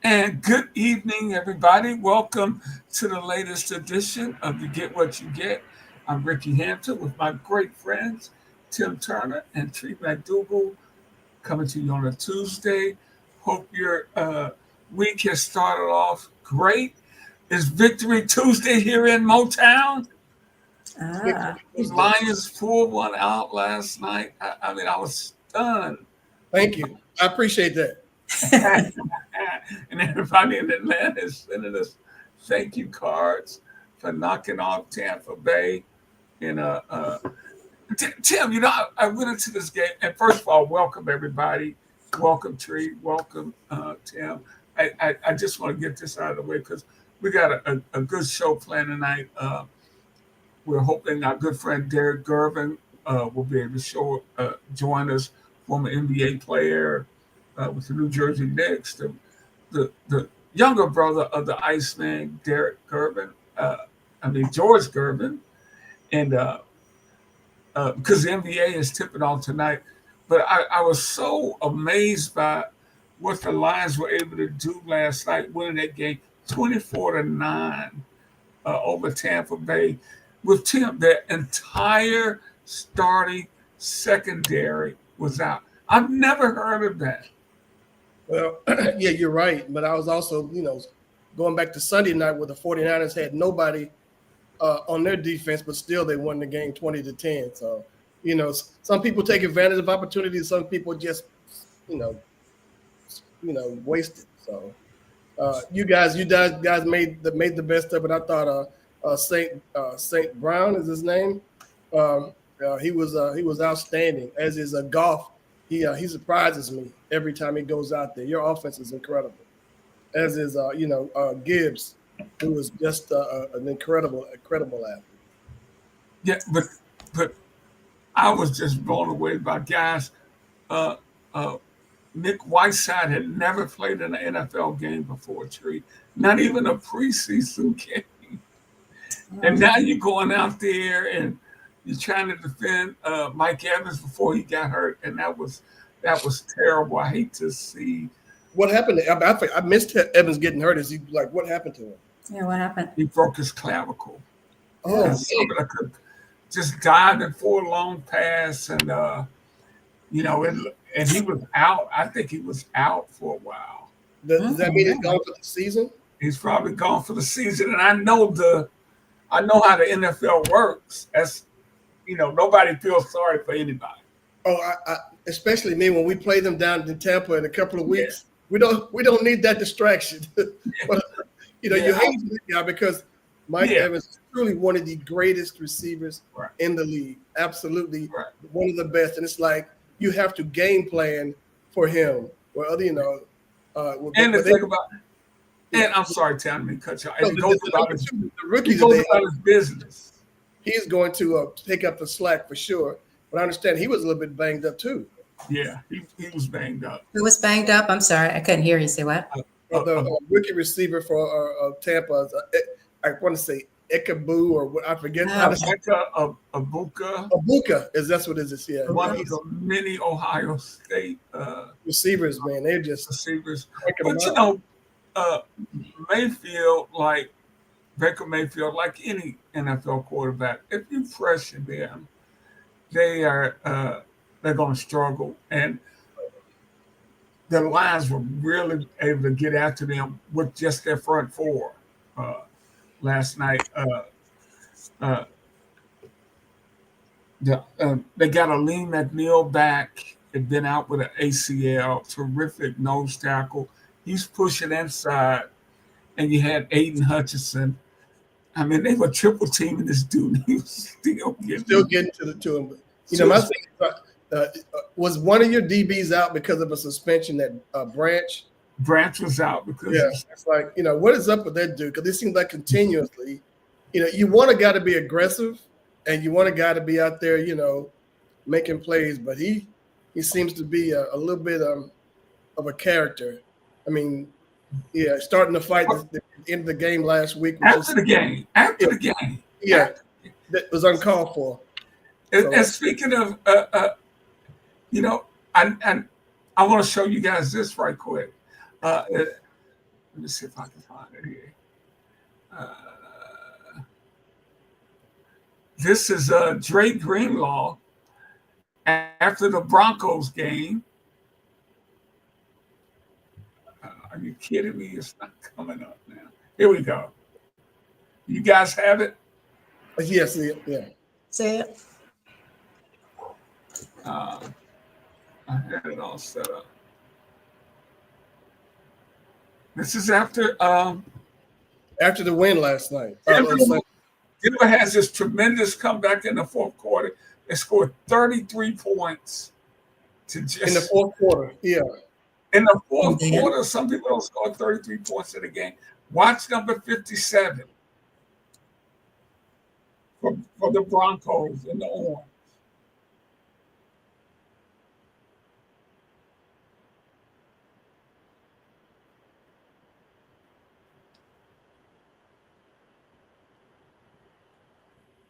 And good evening, everybody. Welcome to the latest edition of You Get What You Get. I'm Ricky Hampton with my great friends, Tim Turner and Tree McDougal, coming to you on a Tuesday. Hope your week has started off great. It's Victory Tuesday here in Motown. Ah, Lions pulled one out last night. I mean, I was stunned. Thank you. I appreciate that. And everybody in Atlanta is sending us thank you cards for knocking off Tampa Bay. And Tim, I went into this game, and first of all, welcome everybody. Welcome Tree. Welcome Tim. I just want to get this out of the way because we got a good show planned tonight. We're hoping our good friend Derek Gervin will be able to join us, former NBA player with the New Jersey Knicks, the younger brother of the Iceman, Derek Gervin. George Gervin, and because the NBA is tipping off tonight. But I was so amazed by what the Lions were able to do last night, winning that game 24-9 over Tampa Bay. With Tim, their entire starting secondary was out. I've never heard of that. Well, yeah, you're right. But I was also, going back to Sunday night where the 49ers had nobody on their defense, but still they won the game 20-10. So, some people take advantage of opportunities. Some people just, waste it. So, you guys made the best of it. I thought Saint Brown is his name. He was outstanding. As is Goff. He surprises me every time he goes out there. Your offense is incredible. As is Gibbs, who was just an incredible athlete. Yeah, but I was just blown away by guys. Nick Whiteside had never played in an NFL game before, Tree. Not even a preseason game. And now you're going out there and you're trying to defend Mike Evans before he got hurt, and that was terrible. I hate to see what happened. I missed Evans getting hurt. Is he what happened to him? yeah, what happened? He broke his clavicle. Oh, and just diving for a long pass, and and he was out. I think he was out for a while. Does that mean he's gone for the season? He's probably gone for the season, and I know how the NFL works. That's nobody feels sorry for anybody. Oh, I especially me when we play them down in Tampa in a couple of weeks. Yeah. We don't need that distraction. But you hate this guy because Mike Evans is truly one of the greatest receivers in the league. Absolutely one of the best. And it's like you have to game plan for him. Well, and the thing about and I'm sorry, Tim, me cut you off. He goes about his business. He's going to take up the slack for sure. But I understand he was a little bit banged up too. Yeah, he was banged up. Who was banged up? I'm sorry, I couldn't hear you. Say what? The rookie receiver for Tampa, I want to say Ikabu or what I forget. Abuka. Abuka that's what it is. Yeah, one of the many Ohio State receivers. Man, they're just receivers. But Baker Mayfield, like any NFL quarterback, if you pressure them, they're going to struggle. And the Lions were really able to get after them with just their front four last night. They got Aleem McNeil back. Had been out with an ACL, terrific nose tackle. He's pushing inside, and you had Aiden Hutchinson. I mean, they were triple teaming this dude. He was still getting to him. But, my thing was one of your DBs out because of a suspension that Branch? Branch was out because it's like, what is up with that dude? Because it seems like continuously, you want a guy to be aggressive and you want a guy to be out there, making plays, but he seems to be a little bit of a character. I mean, starting to fight the end of the game last week. After the game. Yeah, that was uncalled for. And speaking of, I want to show you guys this right quick. Let me see if I can find it here. This is Dre Greenlaw after the Broncos game. Are you kidding me? It's not coming up now. Here we go. You guys have it? Yes, yeah. Say it. I had it all set up. This is after the win last night. Denver has this tremendous comeback in the fourth quarter. They scored 33 points to just in the fourth quarter. Yeah. In the fourth quarter, some people don't score 33 points in a game. Watch number 57 for the Broncos in the orange.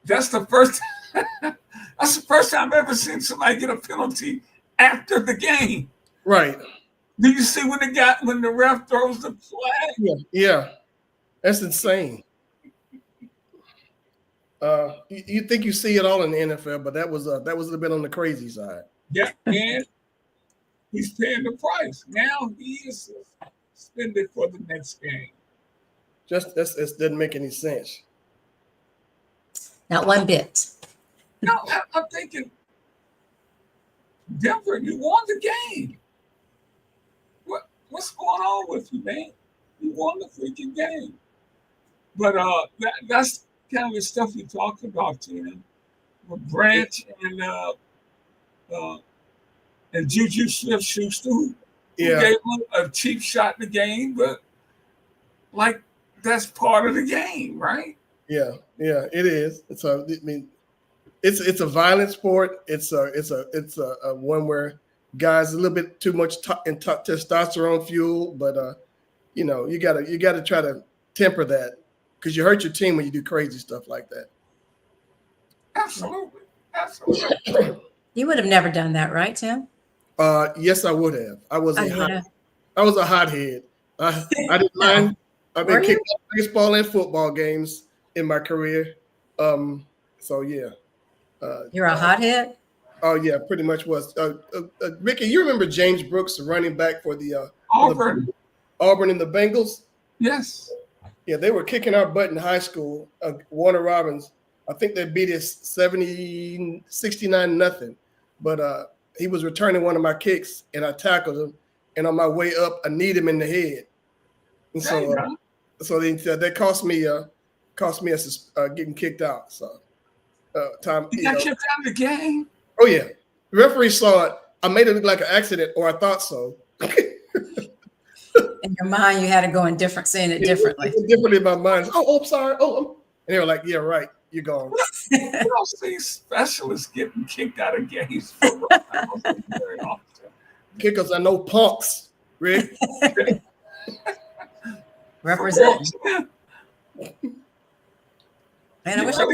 That's the first time I've ever seen somebody get a penalty after the game. Right. Do you see when the ref throws the flag? Yeah. That's insane. You think you see it all in the NFL, but that was a little bit on the crazy side. Yeah, and he's paying the price. Now he is suspended for the next game. It doesn't make any sense. Not one bit. No, I'm thinking, Denver, you won the game. What's going on with you, man? You won the freaking game. But that's kind of the stuff you talked about, Tina. With Branch and Juju Smith-Schuster, who gave him a cheap shot in the game, but like that's part of the game, right? Yeah, it is. It's a violent sport. It's a one where guys a little bit too much testosterone fuel, but you gotta try to temper that because you hurt your team when you do crazy stuff like that. Absolutely. You would have never done that, right, Tim? Yes, I would have. I was a hothead. I didn't mind. I've been kicked out of baseball and football games in my career. So yeah. You're a hothead? Oh yeah, pretty much was. Ricky, you remember James Brooks, the running back for the Auburn and the Bengals? Yes. Yeah, they were kicking our butt in high school. Warner Robins, I think they beat us 69-0. But he was returning one of my kicks, and I tackled him. And on my way up, I kneed him in the head. And so they cost me getting kicked out. So time. You got kicked out of the game. Oh yeah, the referee saw it. I made it look like an accident, or I thought so. In your mind, you had to go saying it differently. Differently in my mind. Oh, I'm sorry. And they were like, "Yeah, right. You're gone." You don't see specialists getting kicked out of games for very often. Kickers are no punks, Rick. Represent. Man, I wish there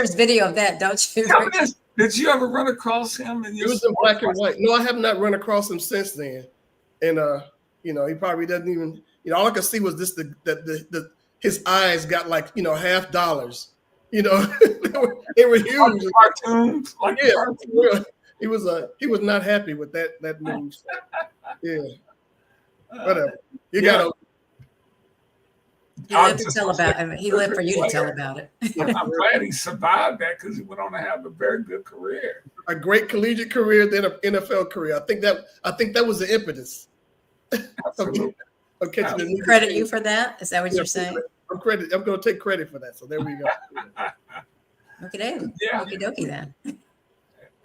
was video of that, don't you? Did you ever run across him? It was in black and white. No, I have not run across him since then. And he probably doesn't even. All I could see was this: his eyes got like $half. They were huge. Cartoons, cartoons. He was not happy with that move. Yeah, whatever. He lived to tell about it. He lived for you to tell about it. I'm glad he survived that because he went on to have a very good career. A great collegiate career, then an NFL career. I think that was the impetus. Absolutely. Okay, credit you for that? Is that what you're saying? I'm going to take credit for that. So there we go. Okay, okie dokie then.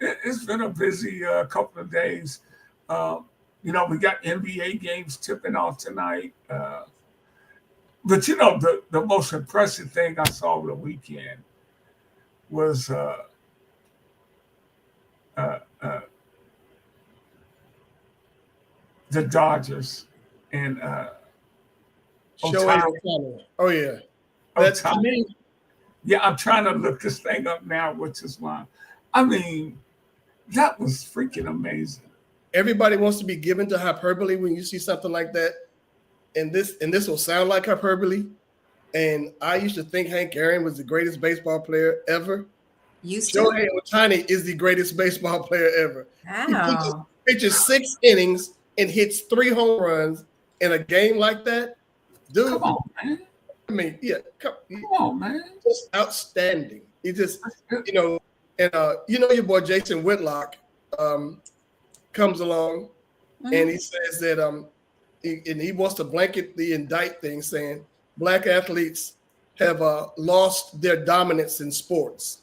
It's been a busy couple of days. We got NBA games tipping off tonight. But the most impressive thing I saw over the weekend was the Dodgers and Ohtani. Oh yeah, that's to me. Yeah, I'm trying to look this thing up now, which is mine. I mean, that was freaking amazing. Everybody wants to be given to hyperbole when you see something like that. and this will sound like hyperbole, and I used to think Hank Aaron was the greatest baseball player ever. Used to? Shohei Ohtani is the greatest baseball player ever. He Wow. pitches 6 innings and hits 3 home runs in a game like that. Dude, Come on, man. I mean, yeah, Come on, man. just outstanding. He just, you know, and your boy Jason Whitlock comes along and he says that he wants to blanket the indict thing, saying black athletes have lost their dominance in sports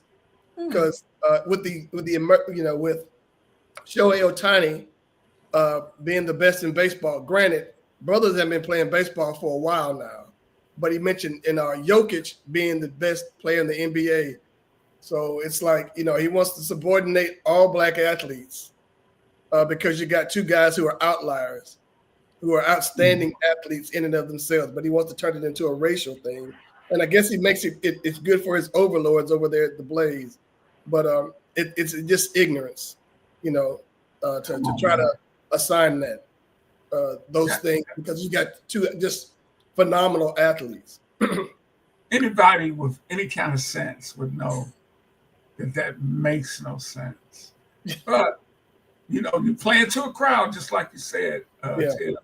because with Shohei Ohtani being the best in baseball. Granted, brothers have been playing baseball for a while now, but he mentioned Jokic being the best player in the NBA. So it's like, he wants to subordinate all black athletes because you got 2 guys who are outliers, who are outstanding athletes in and of themselves, but he wants to turn it into a racial thing. And I guess he makes it's good for his overlords over there at the Blaze. But it's just ignorance, to try to assign that those things, because you got 2 just phenomenal athletes. Anybody with any kind of sense would know that makes no sense. But you're playing to a crowd, just like you said. Tim.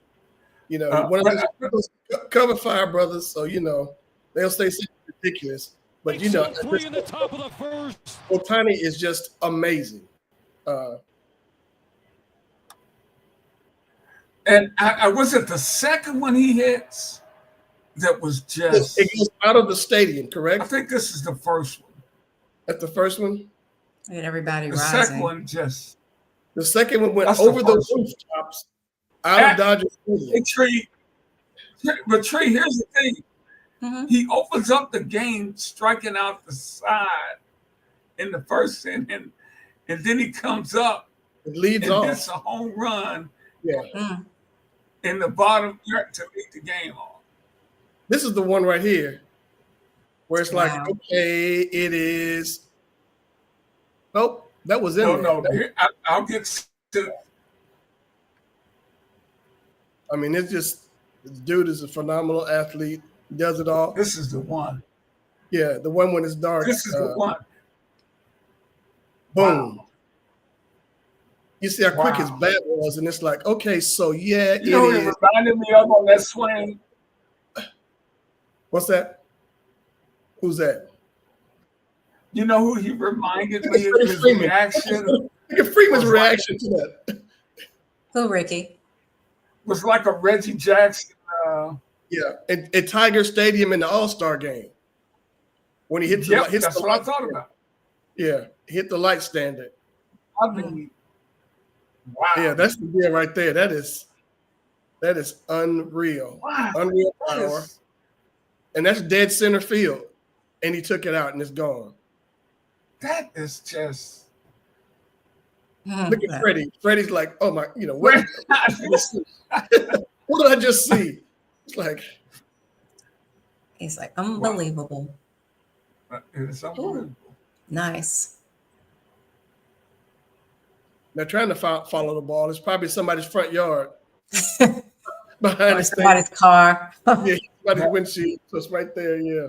One of those cover fire brothers, so they'll say something ridiculous. But three in the top of the first. Ohtani is just amazing. And I was it the second one he hits that was just. It goes out of the stadium, correct? I think this is the first one. That's the first one. Look at everybody The rising. second one just. The second one went That's over the the first one. rooftops out of Dodger Stadium. But Tree, here's the thing. He opens up the game striking out the side in the first inning, and then he comes up It leads and off. hits a home run Yeah. in the bottom to lead the game off. This is the one right here where it's like, Wow. okay, it is. Oh, that was in there. No, I'll get to. I mean, it's just, this dude is a phenomenal athlete. He does it all. This is the one. Yeah, the one when it's dark. This is the one. Boom. You see how quick his Wow. bat was, and it's like, okay, so yeah, it You know what it is. reminded me of on that swing? What's that? Who's that? You know who he reminded me of? Freddie His Freeman. reaction Look at Freeman's was reaction to that. Who, Ricky? was like a Reggie Jackson. Yeah, at Tiger Stadium in the All-Star game. When he hits Yep, hits that's the what I light thought standard. about. Yeah, hit the light standard. I mean, wow. Yeah, that's the deal right there. That is unreal. Wow. Unreal That power. is- And that's dead center field. And he took it out and it's gone. That is just. Look at Freddie. Freddie's like, oh my, what did I just see? It's like, He's like, unbelievable. It's unbelievable. Nice. they're trying to follow the ball. It's probably somebody's front yard behind Or the somebody's car. Yeah, somebody's windshield. So it's right there, yeah.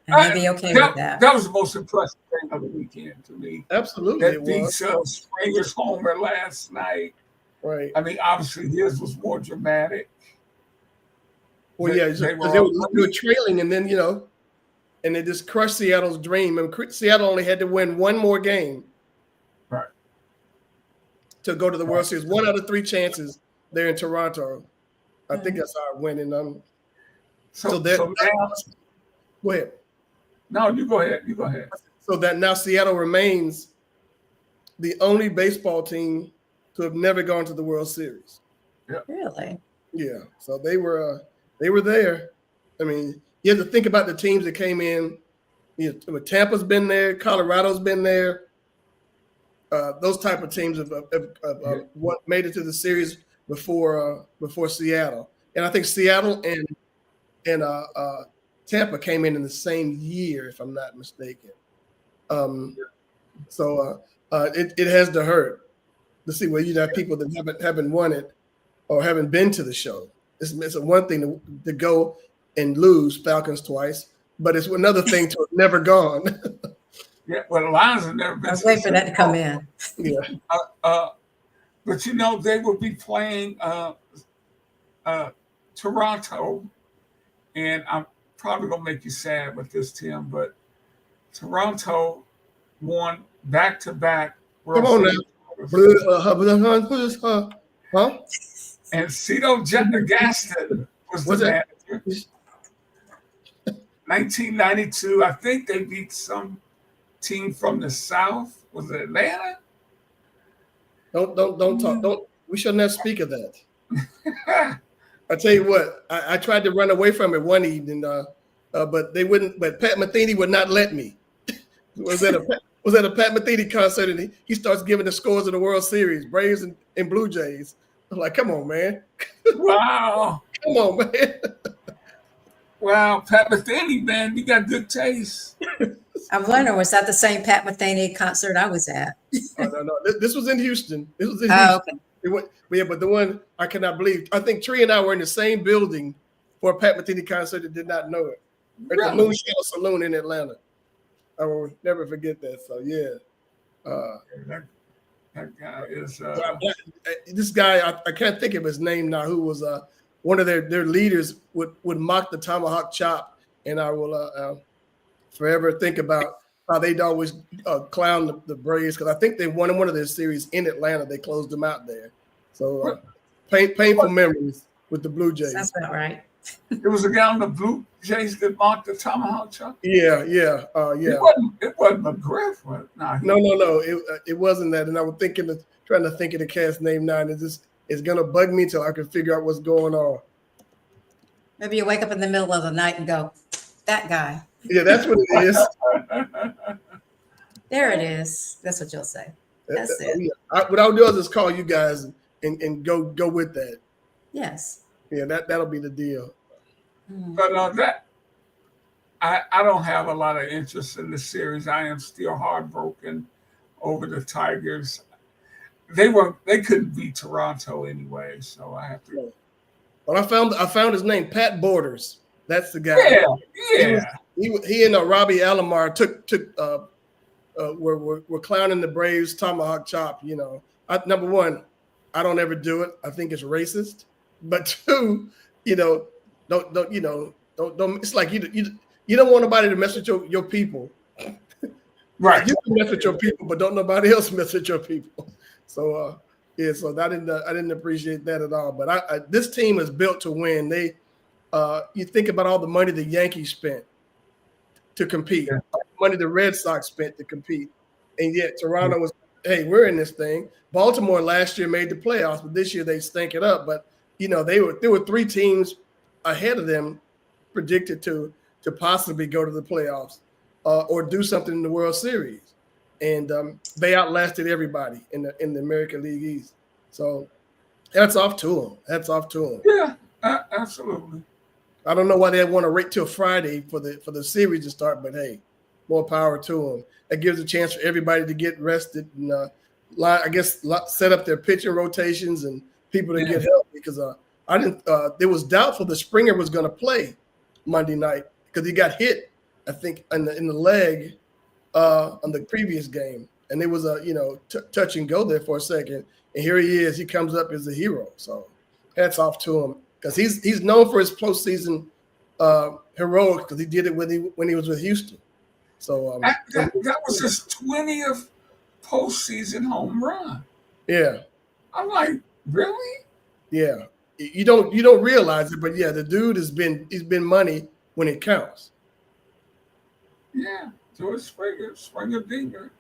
And they'd be okay with that. That was the most impressive thing of the weekend to me. Absolutely, That it beat was. Springer's homer last night. Right. I mean, obviously his was more dramatic. Well, yeah, they were trailing, and then and they just crushed Seattle's dream. And Seattle only had to win one more game, Right, to go to the World Series. 1 out of 3 chances there in Toronto. I think that's how it went. And So now, go ahead. No, you go ahead. You go ahead. So that now Seattle remains the only baseball team to have never gone to the World Series. Really? Yeah. So they were there. I mean, you have to think about the teams that came in. Tampa's been there, Colorado's been there. Those type of teams have what made it to the series before Seattle. And I think Seattle and Tampa came in the same year, if I'm not mistaken. So it has to hurt to see where you have people that haven't won it or haven't been to the show. It's one thing to go and lose Falcons twice, but it's another thing to have never gone. Yeah, well, the Lions have never been. I was waiting for that to come in. Yeah. But they will be playing Toronto, and I'm probably gonna make you sad with this, Tim, but Toronto won back-to-back. Come on now. Huh? And Cito Gaston was the manager. 1992, I think they beat some team from the South. Was it Atlanta? Don't talk. Don't. We shall not speak of that. I tell you what, I tried to run away from it one evening, but they wouldn't. But Pat Metheny would not let me. was at a Pat Metheny concert, and he starts giving the scores of the World Series, Braves and Blue Jays. I'm like, come on, man. Wow. Come on, man. Wow, Pat Metheny, man, you got good taste. I'm wondering, was that the same Pat Metheny concert I was at? No. This was in Houston. Okay. But the one I cannot believe. I think Tree and I were in the same building for a Pat Metheny concert and did not know it. At the Moonshell Saloon in Atlanta. I will never forget that. So yeah. That guy is this guy, I can't think of his name now, who was one of their leaders would mock the tomahawk chop, and I will forever think about how they'd always clown the Braves, because I think they won one of their series in Atlanta. They closed them out there. So painful memories with the Blue Jays. That's about right. It was a guy on the Blue Jays that mocked the tomahawk chop. Yeah. It wasn't McGriff. No. It wasn't that. And I was trying to think of the cast name now, and it's gonna bug me till I can figure out what's going on. Maybe you wake up in the middle of the night and go, that guy. Yeah, that's what it is. There it is. That's what you'll say. That's it. Yeah. What I'll do is just call you guys and go with that. Yes. Yeah, that'll be the deal. But I don't have a lot of interest in the series. I am still heartbroken over the Tigers. They couldn't beat Toronto anyway, so I have to. Well, I found his name, Pat Borders. That's the guy. Yeah. He and Robbie Alomar were clowning the Braves tomahawk chop. Number one, I don't ever do it. I think it's racist. But two, don't. It's like you don't want nobody to mess with your people. Right. You can mess with your people, but don't nobody else mess with your people. So so I didn't appreciate that at all. But this team is built to win. They you think about all the money the Yankees spent to compete, money the Red Sox spent to compete, and yet Toronto was, hey, we're in this thing. Baltimore last year made the playoffs, but this year they stank it up. But there were three teams ahead of them predicted to possibly go to the playoffs or do something in the World Series, and they outlasted everybody in the American League East. So hats off to them. Yeah, absolutely. I don't know why they want to wait till Friday for the series to start, but hey, more power to them. That gives a chance for everybody to get rested and I guess set up their pitching rotations and people to get help, because there was doubtful that Springer was going to play Monday night because he got hit, I think, in the leg on the previous game, and there was a touch and go there for a second, and here he is. He comes up as a hero. So hats off to him, because he's known for his postseason heroics, because he did it when he was with Houston. So that was his 20th postseason home run. Yeah, I'm like, really? Yeah, you don't realize it, but yeah, the dude he's been money when it counts. Yeah, George Springer Dinger.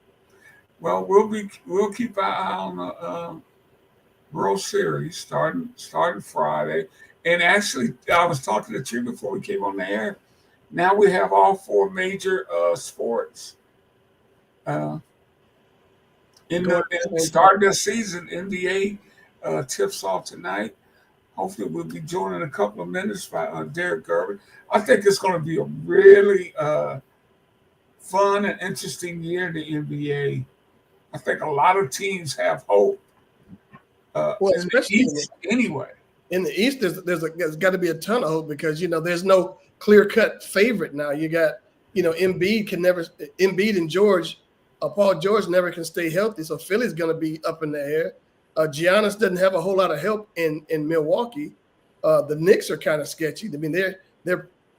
Well, we'll keep our eye on the World Series starting Friday. And actually, I was talking to you before we came on the air. Now we have all four major sports starting this season. NBA tips off tonight. Hopefully, we'll be joined in a couple of minutes by Derek Gerber. I think it's going to be a really fun and interesting year in the NBA. I think a lot of teams have hope. Well, especially anyway. in the East, there's got to be a ton of hope because there's no clear-cut favorite now. You got Embiid and Paul George never can stay healthy, so Philly's going to be up in the air. Giannis doesn't have a whole lot of help in Milwaukee. The Knicks are kind of sketchy. I mean,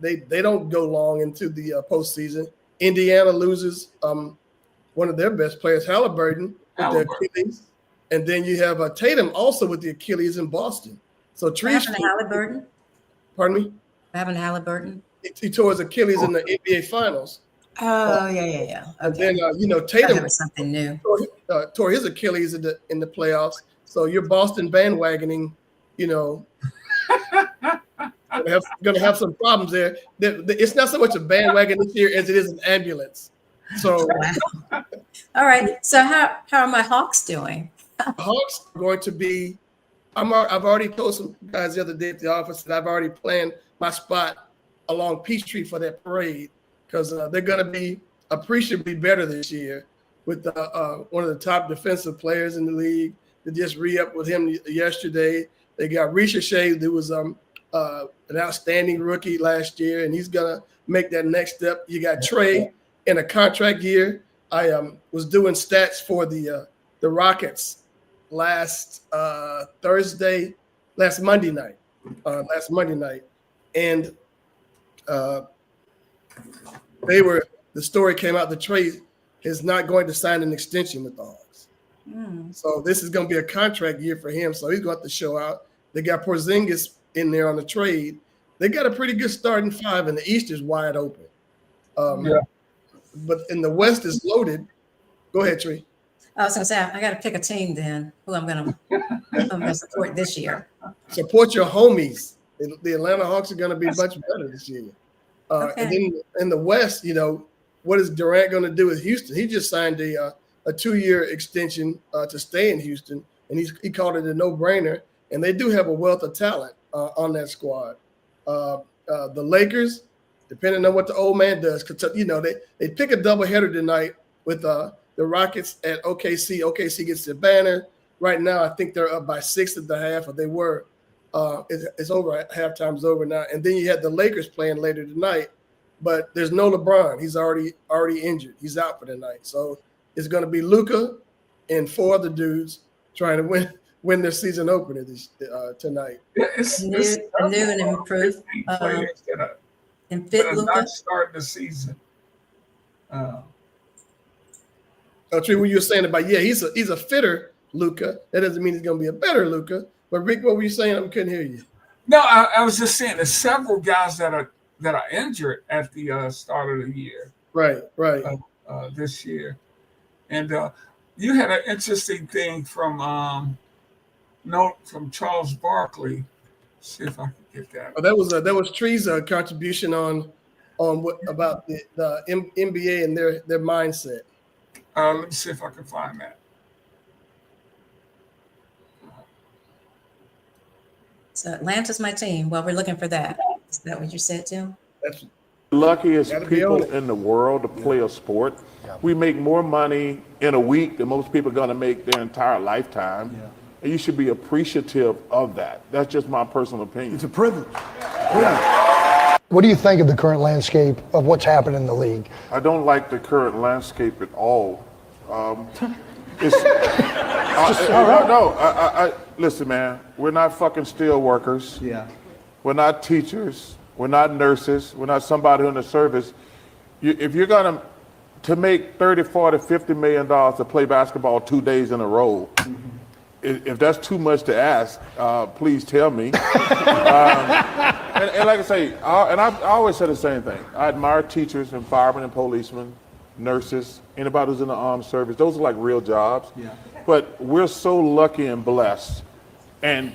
they don't go long into the postseason. Indiana loses one of their best players, Halliburton, with the Achilles, and then you have Tatum also with the Achilles in Boston. So Halliburton. Pardon me. Halliburton. He tore his Achilles in the NBA Finals. Oh yeah. Okay. And then Tatum that was something new. Tore his Achilles in the playoffs. So you're Boston bandwagoning, going to have some problems there. It's not so much a bandwagon this year as it is an ambulance. So, all right. So how are my Hawks doing? Hawks are going to be. I've already told some guys the other day at the office that I've already planned my spot along Peachtree for that parade because they're going to be appreciably better this year with one of the top defensive players in the league. They just re-upped with him yesterday. They got Ricochet, who was an outstanding rookie last year, and he's going to make that next step. You got Trey in a contract year. I was doing stats for the Rockets last Monday night, and the story came out that Trey is not going to sign an extension with the Hawks. So this is going to be a contract year for him. So he's going to have to show out. They got Porzingis in there on the trade. They got a pretty good starting five, and the East is wide open. But in the West is loaded. Go ahead, Trey. I was going to say I got to pick a team then who I'm going to support this year. Support your homies. The Atlanta Hawks are going to be much better this year. Okay. And then in the West, what is Durant going to do with Houston? He just signed a 2-year extension to stay in Houston, and he called it a no-brainer. And they do have a wealth of talent on that squad. The Lakers, depending on what the old man does, because they pick a doubleheader tonight with the Rockets at OKC. OKC gets the banner. Right now, I think they're up by 6 at the half, or they were. It's over. Halftime's over now. And then you had the Lakers playing later tonight, but there's no LeBron. He's already injured. He's out for the night. So it's going to be Luka and 4 other dudes trying to win their season opener tonight. It's new and improved. And fit Luka. Not starting the season. Trey, what you were saying about he's a fitter Luka. That doesn't mean he's going to be a better Luka. But Rick, what were you saying? I couldn't hear you. No, I was just saying there's several guys that are injured at the start of the year. Right. This year, and you had an interesting thing from Charles Barkley. See if I can get that. Oh, that was Tree's contribution on what about the NBA and their mindset. Let me see if I can find that. So Atlanta's my team. Well, we're looking for that. Is that what you said, Tim? That's luckiest people in the world to play a sport. Yeah. We make more money in a week than most people are going to make their entire lifetime. Yeah. And you should be appreciative of that. That's just my personal opinion. It's a privilege. Yeah. What do you think of the current landscape of what's happened in the league? I don't like the current landscape at all. Listen, man, we're not fucking steel workers. Yeah. We're not teachers. We're not nurses. We're not somebody in the service. If you're going to make $30, $40, $50 million to play basketball 2 days in a row, if that's too much to ask, please tell me. And like I say, I always say the same thing. I admire teachers and firemen and policemen, nurses, anybody who's in the armed service. Those are like real jobs. Yeah. But we're so lucky and blessed. And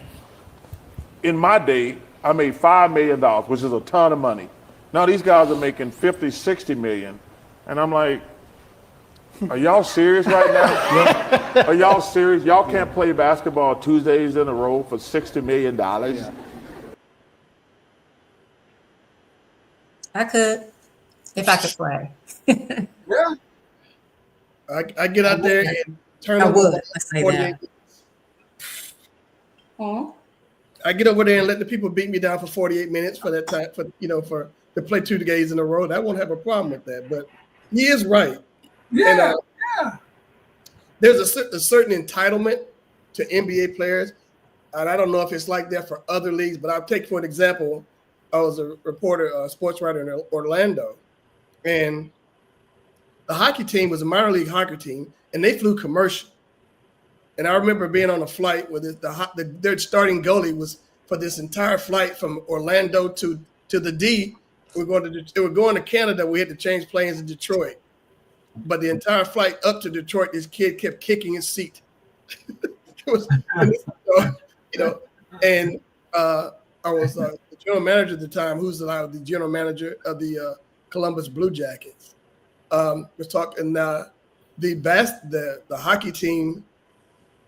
in my day, I made $5 million, which is a ton of money. Now these guys are making 50, 60 million. And I'm like, are y'all serious right now? Are y'all serious? Y'all can't play basketball Tuesdays in a row for $60 million? Yeah. I could, if I could play. Yeah. I get out there and turn I would. Let's say that. I get over there and let the people beat me down for 48 minutes for that time, for to play 2 games in a row. I won't have a problem with that. But he is right. Yeah, And, yeah. there's a certain entitlement to NBA players, and I don't know if it's like that for other leagues. But I'll take for an example. I was a reporter, a sports writer in Orlando, and the hockey team was a minor league hockey team, and they flew commercial. And I remember being on a flight where their starting goalie was for this entire flight from Orlando to the D. They were going to Canada. We had to change planes in Detroit. But the entire flight up to Detroit, this kid kept kicking his seat. It was, and I was the general manager at the time, who's the general manager of the Columbus Blue Jackets. Was talking. The hockey team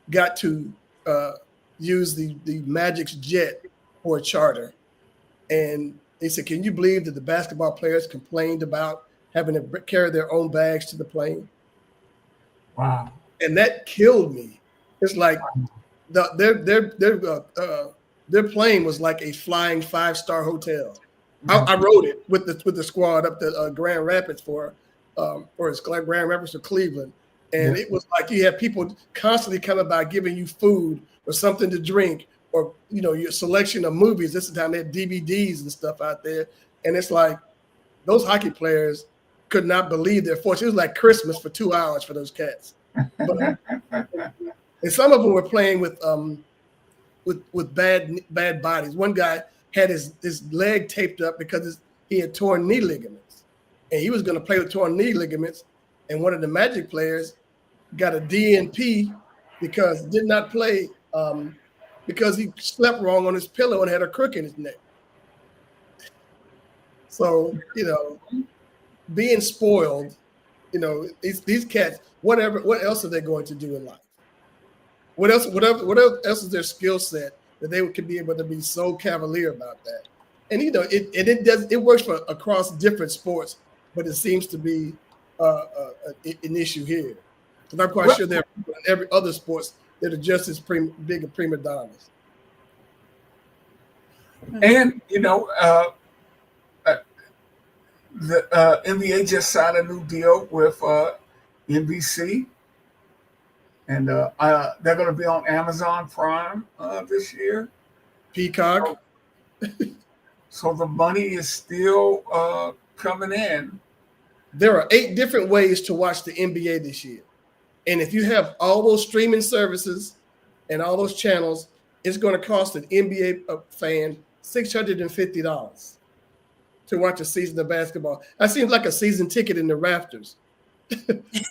got to use the Magic's jet for a charter, and they said, "Can you believe that the basketball players complained about having to carry their own bags to the plane?" Wow. And that killed me. It's like their plane was like a flying 5-star hotel. I wrote it with the squad up to Grand Rapids for Grand Rapids or Cleveland, and it was like you had people constantly coming by giving you food or something to drink, or your selection of movies. This time they had DVDs and stuff out there, and it's like those hockey players could not believe their fortune. It was like Christmas for 2 hours for those cats. But, and some of them were playing with bad bodies. One guy had his leg taped up because he had torn knee ligaments, and he was going to play with torn knee ligaments. And one of the Magic players got a DNP because did not play because he slept wrong on his pillow and had a crook in his neck. So being spoiled, these cats. What else are they going to do in life? What else is their skill set that they could be able to be so cavalier about that? And it works for across different sports, but it seems to be an issue here. And I'm quite sure there are people in every other sports that are just as big a prima donnas. And the NBA just signed a new deal with NBC. And they're going to be on Amazon Prime this year. Peacock. So the money is still coming in. There are 8 different ways to watch the NBA this year. And if you have all those streaming services and all those channels, it's going to cost an NBA fan $650 to watch a season of basketball. That seems like a season ticket in the rafters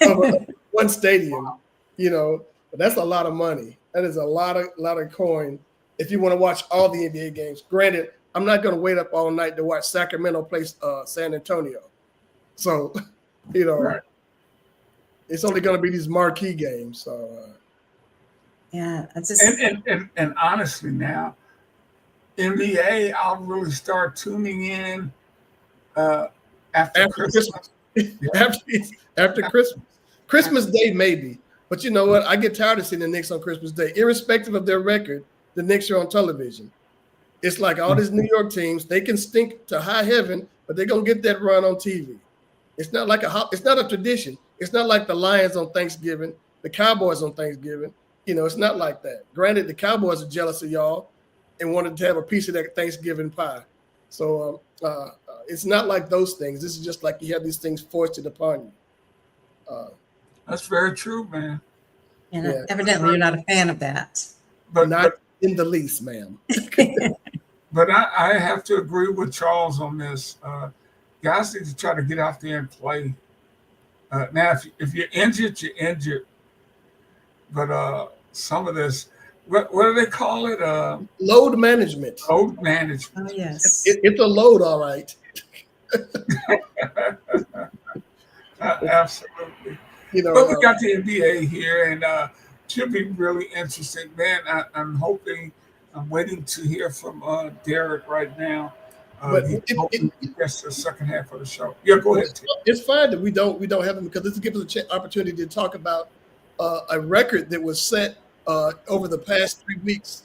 of one stadium. But that's a lot of money. That is a lot of coin if you want to watch all the NBA games. Granted, I'm not going to wait up all night to watch Sacramento play San Antonio. So, Right. It's only going to be these marquee games. So, Yeah, it's just And honestly, now NBA, I'll really start tuning in after Christmas. after Christmas. Christmas Day, maybe. But you know what? I get tired of seeing the Knicks on Christmas Day. Irrespective of their record, the Knicks are on television. It's like all these New York teams, they can stink to high heaven, but they're going to get that run on TV. It's not like it's not a tradition. It's not like the Lions on Thanksgiving, the Cowboys on Thanksgiving. It's not like that. Granted, the Cowboys are jealous of y'all and wanted to have a piece of that Thanksgiving pie. So it's not like those things. This is just like you have these things foisted upon you. That's very true, man. Evidently you're not a fan of that. But not in the least, ma'am. But I have to agree with Charles on this. Guys need to try to get out there and play. Now, if you're injured, you're injured. But some of this, what do they call it? Load management. Load management. Oh, yes. It's a load, all right. Absolutely. But we got the NBA here, and should be really interesting, man. I'm waiting to hear from Derek right now. But that's the second half of the show. Yeah, go ahead. It's fine that we don't have them, because this gives us an opportunity to talk about a record that was set over the past 3 weeks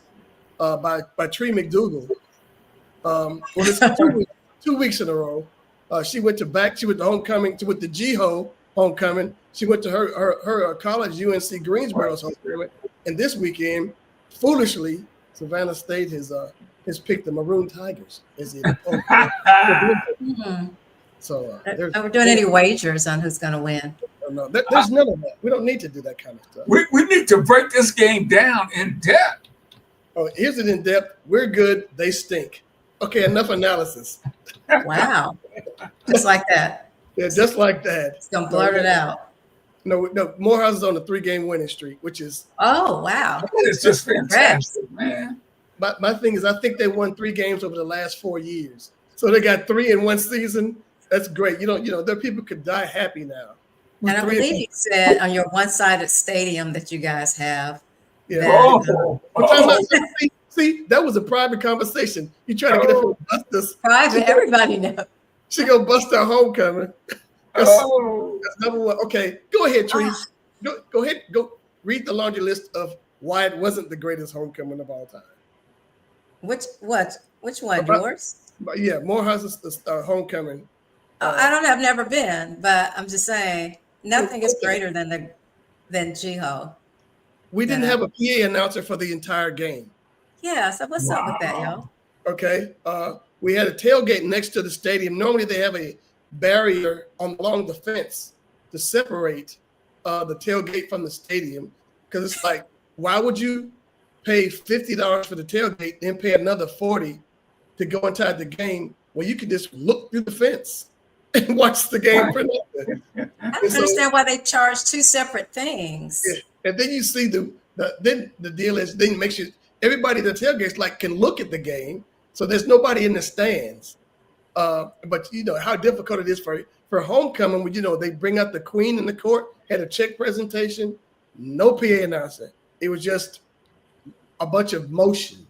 by Tree McDougal. Well, it's 2 weeks in a row. She went to homecoming, with the GHO homecoming. She went to her college, UNC Greensboro's homecoming. And this weekend, foolishly, Savannah State has picked the Maroon Tigers as it. So are we doing any wagers on who's going to win? No, there's none of that. We don't need to do that kind of stuff. We need to break this game down in depth. Oh, here's it in depth. We're good. They stink. Okay, enough analysis. Wow. Just like that. Yeah, just like that. It's going to blurt it out. No, Morehouse is on a 3-game winning streak, which is. Oh, wow. It's just fantastic, man. My thing is, I think they won 3 games over the last 4 years. So they got 3 in one season. That's great. There people could die happy now. And I believe you said on your one-sided stadium that you guys have. Yeah. That, See, that was a private conversation. You trying to get her to bust us. Private, everybody knows. She gonna bust our homecoming. That's number one. Okay, go ahead, Tree. Go ahead. Go read the laundry list of why it wasn't the greatest homecoming of all time. Which one? Yours? Yeah, Morehouse is homecoming. I've never been, but I'm just saying nothing is greater than GHO. We didn't have a PA announcer for the entire game. Yeah, so what's up with that, y'all? Okay, we had a tailgate next to the stadium. Normally they have a barrier along the fence to separate the tailgate from the stadium, because it's like, why would you pay $50 for the tailgate, then pay another $40 to go inside the game when you could just look through the fence and watch the game for nothing? I don't understand why they charge 2 separate things. Yeah. And then you see then the deal is, then make sure everybody at the tailgates can look at the game, so there's nobody in the stands. But how difficult it is for homecoming when they bring out the queen in the court, had a check presentation, no PA announcer. It was just a bunch of motion.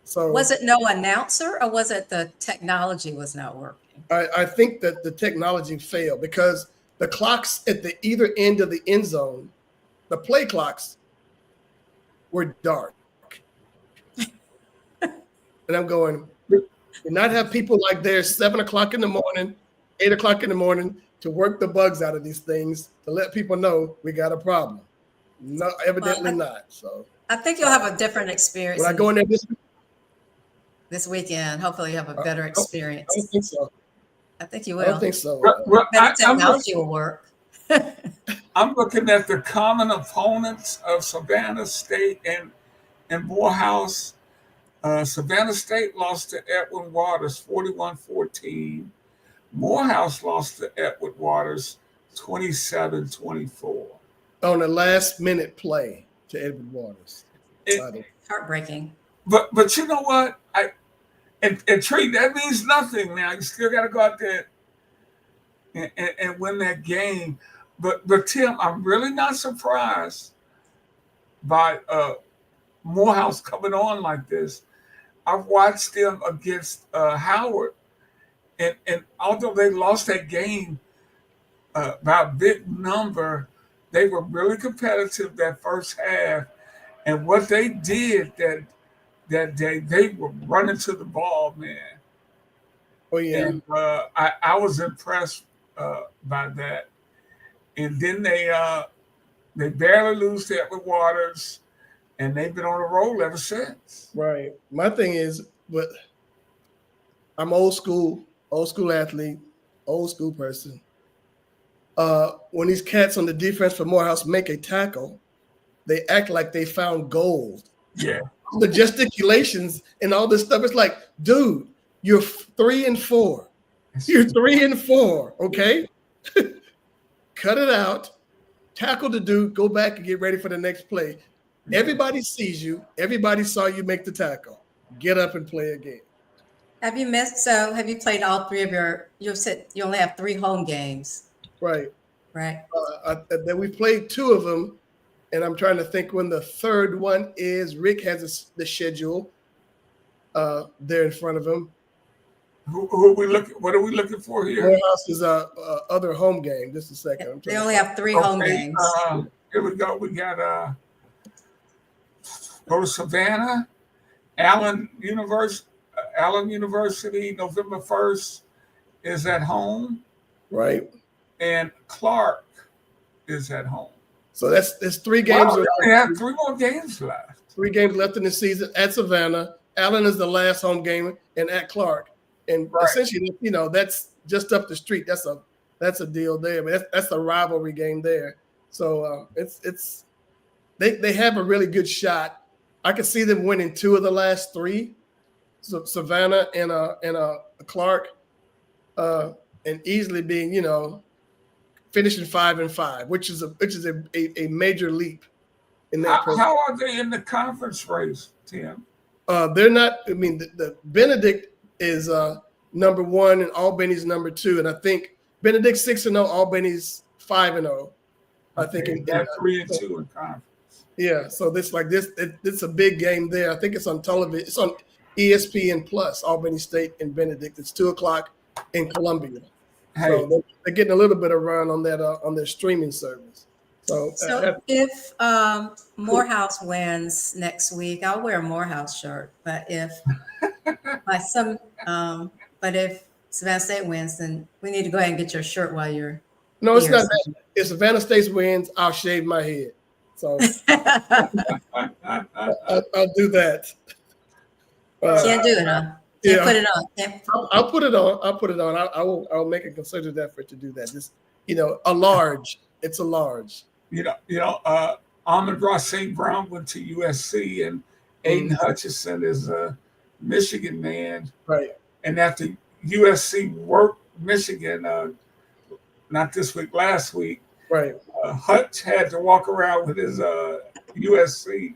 So was it no announcer, or was it the technology was not working? I think that the technology failed because the clocks at the either end of the end zone, the play clocks, were dark. And I'm going, not have people there 7 o'clock in the morning, 8 o'clock in the morning to work the bugs out of these things to let people know we got a problem. No, evidently not. So I think you'll have a different experience. When I go in there this weekend, hopefully you have a better experience. I don't think so. I think you will. I don't think so. Better technology will work. I'm looking at the common opponents of Savannah State and Morehouse. Savannah State lost to Edward Waters 41-14. Morehouse lost to Edward Waters 27-24. On a last-minute play to Edward Waters. Heartbreaking. But you know what? And Trey, that means nothing now. You still got to go out there and win that game. But Tim, I'm really not surprised by Morehouse coming on like this. I've watched them against Howard, and although they lost that game by a big number, they were really competitive that first half. And what they did that day, they were running to the ball, man. Oh yeah. And I was impressed by that. And then they barely lose to Edward Waters, and they've been on a roll ever since. Right. My thing is, but I'm old school athlete, old school person. When these cats on the defense for Morehouse make a tackle, they act like they found gold. Yeah. The gesticulations and all this stuff. It's like, dude, you're 3-4. You're 3-4. Okay. Cut it out. Tackle the dude. Go back and get ready for the next play. Everybody sees you. Everybody saw you make the tackle. Get up and play again. Have you played all 3 of you said you only have 3 home games. Right. Right. Then we played 2 of them, and I'm trying to think when the third one is. Rick has the schedule there in front of him. Who are we looking? What are we looking for here? Morehouse is other home game. Just a second. They only have 3 home games. Here we go. We got go to Savannah, Allen University, November 1st is at home, right? and Clark is at home. So there's 3 games. Well, we have 3 more games left. 3 games left in the season at Savannah. Allen is the last home game, and at Clark, and essentially, that's just up the street. That's a deal there. But that's a rivalry game there. So they have a really good shot. I could see them winning 2 of the last 3, so Savannah and Clark, and easily being finishing 5-5, which is a major leap in that. How are they in the conference race, Tim? They're not. I mean, the Benedict is number 1 and Albany's number 2, and I think Benedict's 6-0, Albany's 5-0. I think they're 3-2 in conference. Yeah, so this it's a big game there. I think it's on television. It's on ESPN Plus. Albany State and Benedict. It's 2:00 in Columbia. Hey. So they're getting a little bit of run on that on their streaming service. So if Morehouse wins next week, I'll wear a Morehouse shirt. But if but if Savannah State wins, then we need to go ahead and get your shirt while you're. No, it's not that. If Savannah State wins, I'll shave my head. So I'll do that. Can't do it, huh? Can't put it on. I'll put it on. I'll put it on. I'll make a concerted effort to do that. Just a large. It's a large. Amon-Ra St. Brown went to USC, and Aiden Hutchinson is a Michigan man. Right. And after USC worked Michigan, not this week, last week, right. Hutch had to walk around with his USC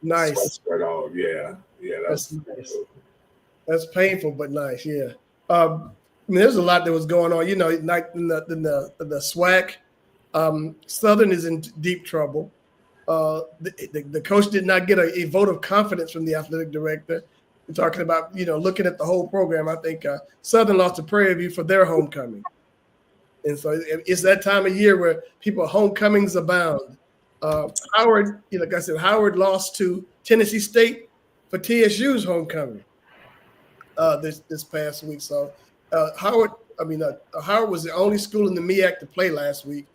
nice sweatshirt on. Yeah, that's nice. That's painful, but nice. Yeah. I mean, there's a lot that was going on. Like in the SWAC, Southern is in deep trouble. The coach did not get a vote of confidence from the athletic director. We're talking about looking at the whole program. I think Southern lost to Prairie View for their homecoming. And so it's that time of year where homecomings abound. Howard, like I said, Howard lost to Tennessee State for TSU's homecoming this past week. So Howard was the only school in the MEAC to play last week,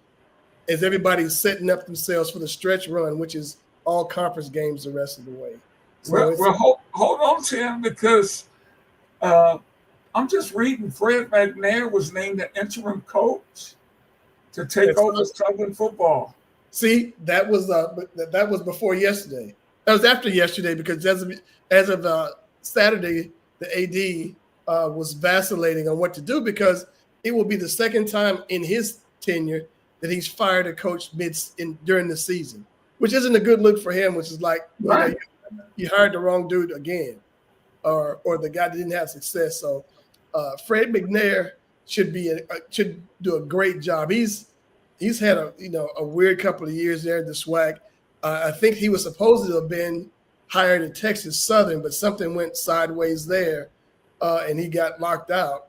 as everybody's setting up themselves for the stretch run, which is all conference games the rest of the way. So hold on, Tim, because I'm just reading Fred McNair was named the interim coach to take over Southern football. See, that was before yesterday. That was after yesterday, because as of Saturday, the AD was vacillating on what to do, because it will be the second time in his tenure that he's fired a coach during the season, which isn't a good look for him. Which is like, right. You hired the wrong dude again, or the guy that didn't have success. So Fred McNair should do a great job. He's had a weird couple of years there at the SWAC. I think he was supposed to have been hired at Texas Southern, but something went sideways there, and he got locked out.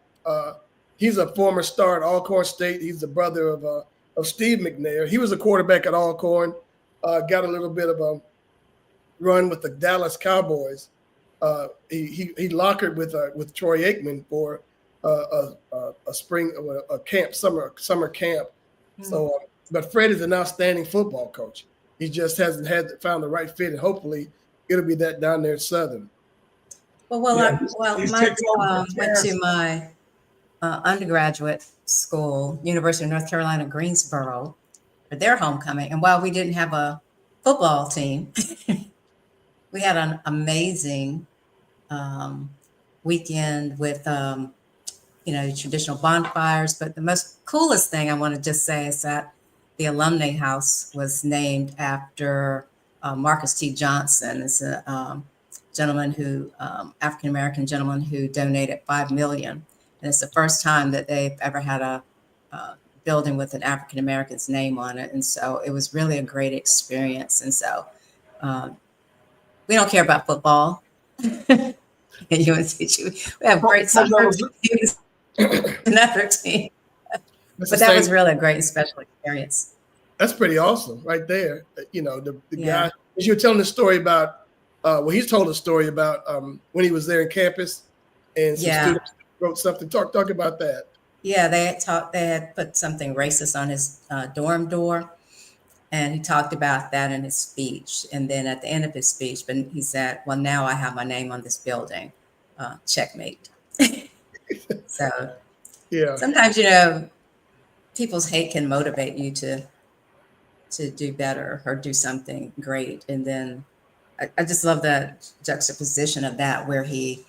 He's a former star at Alcorn State. He's the brother of Steve McNair. He was a quarterback at Alcorn. Got a little bit of a run with the Dallas Cowboys. He lockered with Troy Aikman for a spring camp, summer camp. So, but Fred is an outstanding football coach. He just hasn't found the right fit, and hopefully it'll be that down there at Southern. Mike went to my undergraduate school, University of North Carolina, Greensboro, for their homecoming. And while we didn't have a football team, we had an amazing weekend with, traditional bonfires. But the most coolest thing I want to just say is that the alumni house was named after Marcus T. Johnson. It's a gentleman African-American gentleman who donated $5 million. And it's the first time that they've ever had a building with an African-American's name on it. And so it was really a great experience. And so we don't care about football at UNCG. We have great soccer teams, another team. But that was really a great and special experience. That's pretty awesome right there. The guy, as you were telling the story about well, he's told a story about when he was there in campus, and some students wrote something. Talk about that. Yeah, they had put something racist on his dorm door, and he talked about that in his speech. And then at the end of his speech, but he said, "Well, now I have my name on this building. Checkmate." So Yeah, sometimes people's hate can motivate you to do better or do something great. And then I just love the juxtaposition of that, where he,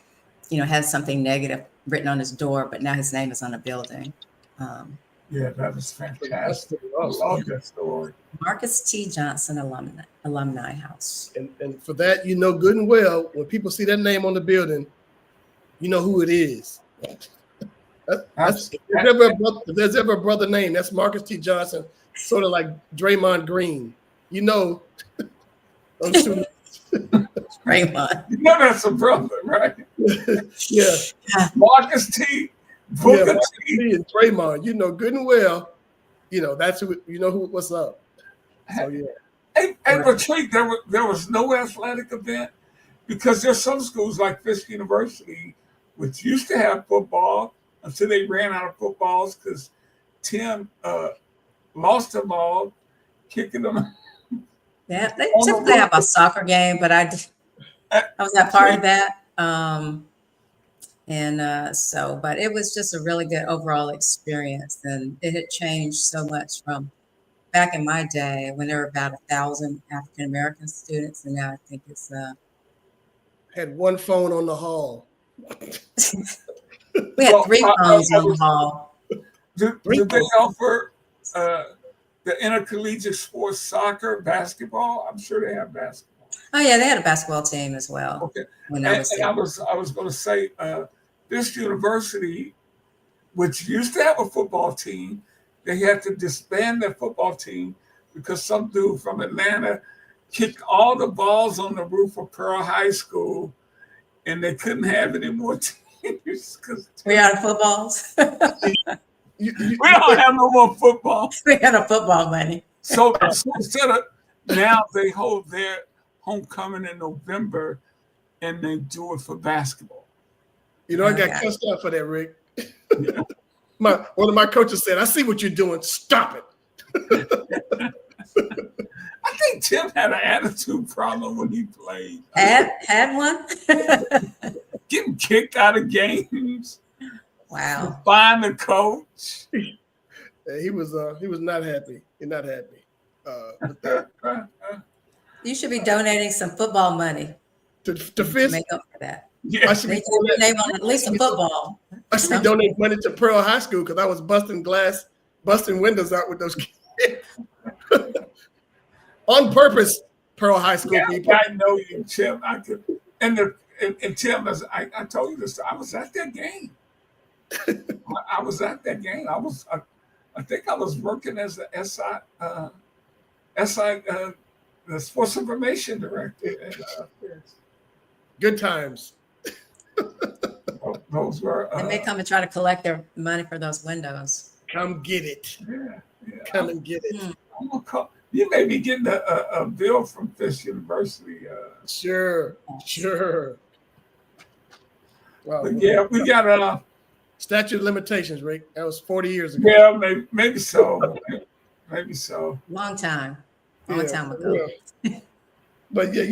had something negative written on his door, but now his name is on a building. Yeah, that was fantastic. That's I awesome. love that story. Marcus T. Johnson Alumni House. And for that, good and well, when people see that name on the building, you know who it is. If there's ever a brother named, that's Marcus T. Johnson, sort of like Draymond Green. Those two. Draymond. That's a brother, right? Yeah. Marcus T. Booker T. And Draymond, good and well, that's who, what's up. So, yeah. Hey, Patrick, there was no athletic event, because there's some schools like Fisk University, which used to have football until they ran out of footballs because Tim lost them all, kicking them. Yeah, they typically have a soccer game, but I was not part of that. But it was just a really good overall experience, and it had changed so much from back in my day when there were about 1,000 African American students, and now I think it's had one phone on the hall. We had 3 phones on the hall. Do they offer the intercollegiate sports, soccer, basketball? I'm sure they have basketball. Oh yeah, they had a basketball team as well. Okay. When I was there. I was going to say, this university, which used to have a football team, they had to disband their football team because some dude from Atlanta kicked all the balls on the roof of Pearl High School, and they couldn't have any more teams. We out of footballs. We don't have no more football. We had a football money. So instead of now, they hold their homecoming in November, and they do it for basketball. I got cussed out for that, Rick. One of my coaches said, "I see what you're doing. Stop it." I think Tim had an attitude problem when he played. Had one? Getting kicked out of games. Wow. Find the coach. He was not happy. He's not happy. You should be donating some football money to Fisk. Make up for that. Yeah. I should be your name on at least a football. I should be donating money to Pearl High School because I was busting windows out with those kids. On purpose, Pearl High School people. I know you, Tim. I could, and Tim, as I told you this, I was at that game. I was at that game. I think I was working as the the sports information director. Good times. Those were. They may come and try to collect their money for those windows. Come get it. Yeah. Come and get it. I'm gonna call. You may be getting a bill from Fisk University. Sure. Well, yeah, we got statute of limitations, Rick. That was 40 years ago. Yeah, maybe so. Maybe so. Long time ago. Yeah. But yeah,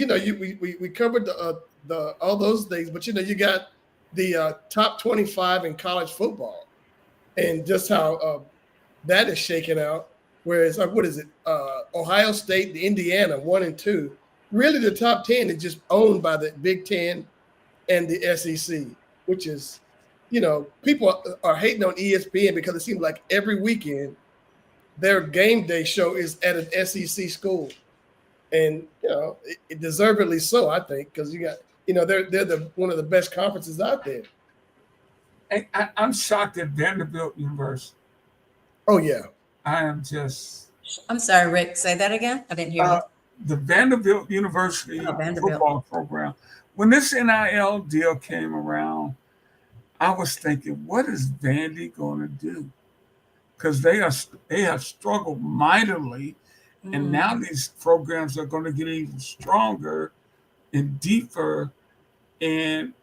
we covered the all those things. But you got the top 25 in college football, and just how that is shaken out. Whereas, what is it? Ohio State, the Indiana, 1 and 2. Really, the top 10 is just owned by the Big Ten and the SEC, which is, people are hating on ESPN because it seems like every weekend their game day show is at an SEC school, and it deservedly so, I think, because you got, they're one of the best conferences out there. I'm shocked at Vanderbilt University. Oh yeah. I'm sorry, Rick. Say that again. I didn't hear you. The Vanderbilt University football program. When this NIL deal came around, I was thinking, what is Vandy going to do? Because they have struggled mightily, and now these programs are going to get even stronger and deeper, and